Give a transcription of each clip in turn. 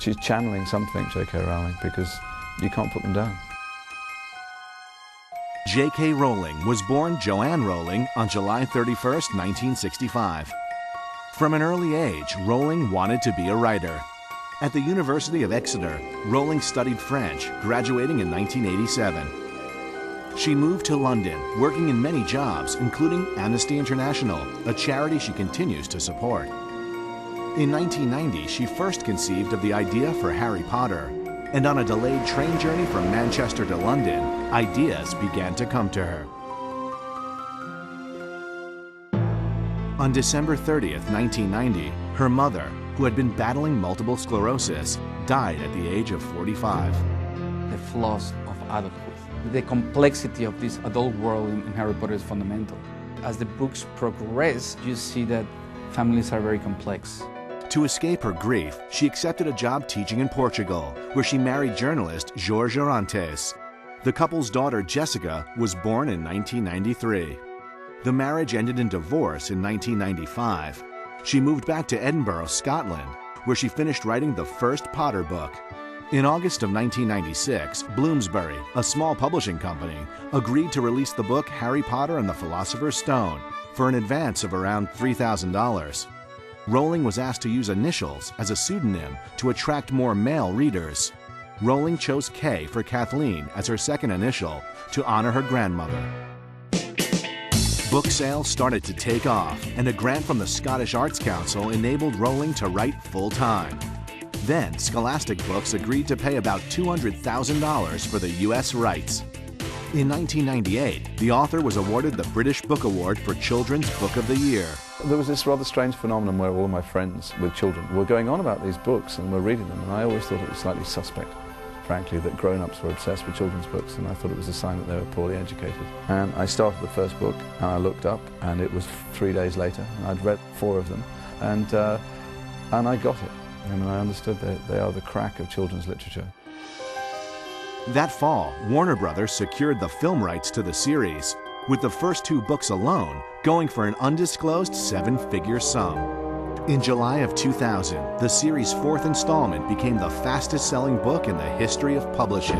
She's channeling something, J.K. Rowling, because you can't put them down. J.K. Rowling was born Joanne Rowling on July 31st, 1965. From an early age, Rowling wanted to be a writer. At the University of Exeter, Rowling studied French, graduating in 1987. She moved to London, working in many jobs, including Amnesty International, a charity she continues to support. In 1990, she first conceived of the idea for Harry Potter, and on a delayed train journey from Manchester to London, ideas began to come to her. On December 30th, 1990, her mother, who had been battling multiple sclerosis, died at the age of 45. The flaws of adulthood. The complexity of this adult world in Harry Potter is fundamental. As the books progress, you see that families are very complex. To escape her grief, she accepted a job teaching in Portugal, where she married journalist Jorge Orantes. The couple's daughter, Jessica, was born in 1993. The marriage ended in divorce in 1995. She moved back to Edinburgh, Scotland, where she finished writing the first Potter book. In August of 1996, Bloomsbury, a small publishing company, agreed to release the book Harry Potter and the Philosopher's Stone for an advance of around $3,000. Rowling was asked to use initials as a pseudonym to attract more male readers. Rowling chose K for Kathleen as her second initial to honor her grandmother. Book sales started to take off, and a grant from the Scottish Arts Council enabled Rowling to write full-time. Then, Scholastic Books agreed to pay about $200,000 for the U.S. rights. In 1998, the author was awarded the British Book Award for Children's Book of the Year. There was this rather strange phenomenon where all of my friends with children were going on about these books and were reading them, and I always thought it was slightly suspect, frankly, that grown-ups were obsessed with children's books, and I thought it was a sign that they were poorly educated. And I started the first book, and I looked up, and it was 3 days later, and I'd read 4 of them, and I got it. I mean, I understood that they are the crack of children's literature. That fall, Warner Brothers secured the film rights to the series, with the first 2 books alone going for an undisclosed 7-figure sum. In July of 2000, the series' 4th installment became the fastest-selling book in the history of publishing.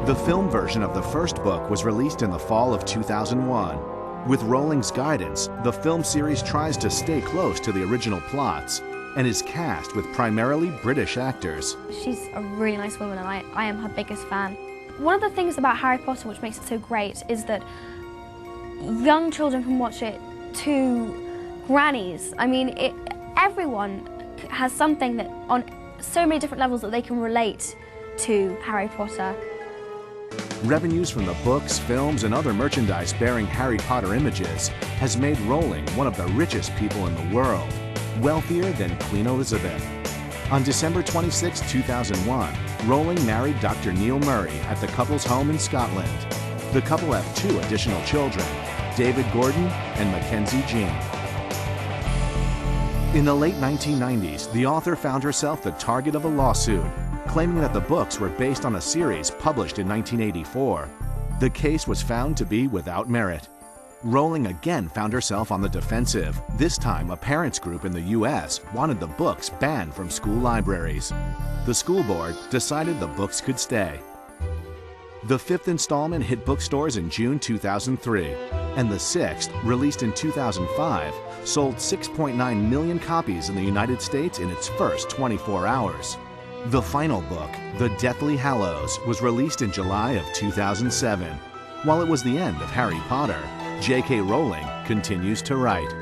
The film version of the first book was released in the fall of 2001. With Rowling's guidance, the film series tries to stay close to the original plots and is cast with primarily British actors. She's a really nice woman, and I am her biggest fan. One of the things about Harry Potter which makes it so great is that young children can watch it to grannies. I mean, everyone has something that on so many different levels that they can relate to Harry Potter. Revenues from the books, films, and other merchandise bearing Harry Potter images has made Rowling one of the richest people in the world, wealthier than Queen Elizabeth. On December 26, 2001, Rowling married Dr. Neil Murray at the couple's home in Scotland. The couple have 2 additional children, David Gordon and Mackenzie Jean. In the late 1990s, the author found herself the target of a lawsuit, claiming that the books were based on a series published in 1984. The case was found to be without merit. Rowling again found herself on the defensive. This time, a parents' group in the U.S. wanted the books banned from school libraries. The school board decided the books could stay. The 5th installment hit bookstores in June 2003, and the 6th, released in 2005, sold 6.9 million copies in the United States in its first 24 hours. The final book, The Deathly Hallows, was released in July of 2007. While it was the end of Harry Potter, J.K. Rowling continues to write.